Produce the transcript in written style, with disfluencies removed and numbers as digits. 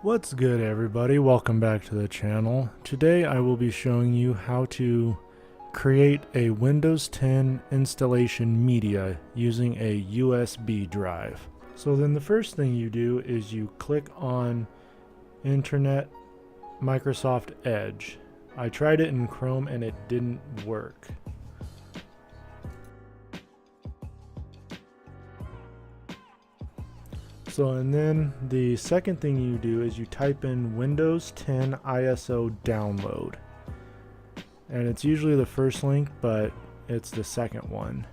What's good, everybody? Welcome back to the channel. Today I will be showing you how to create a Windows 10 installation media using a USB drive. So then the first thing you do is you click on Internet Microsoft Edge. I tried it in Chrome and it didn't work. So, and then the second thing you do is you type in Windows 10 ISO download. And it's usually the first link, but it's the second one.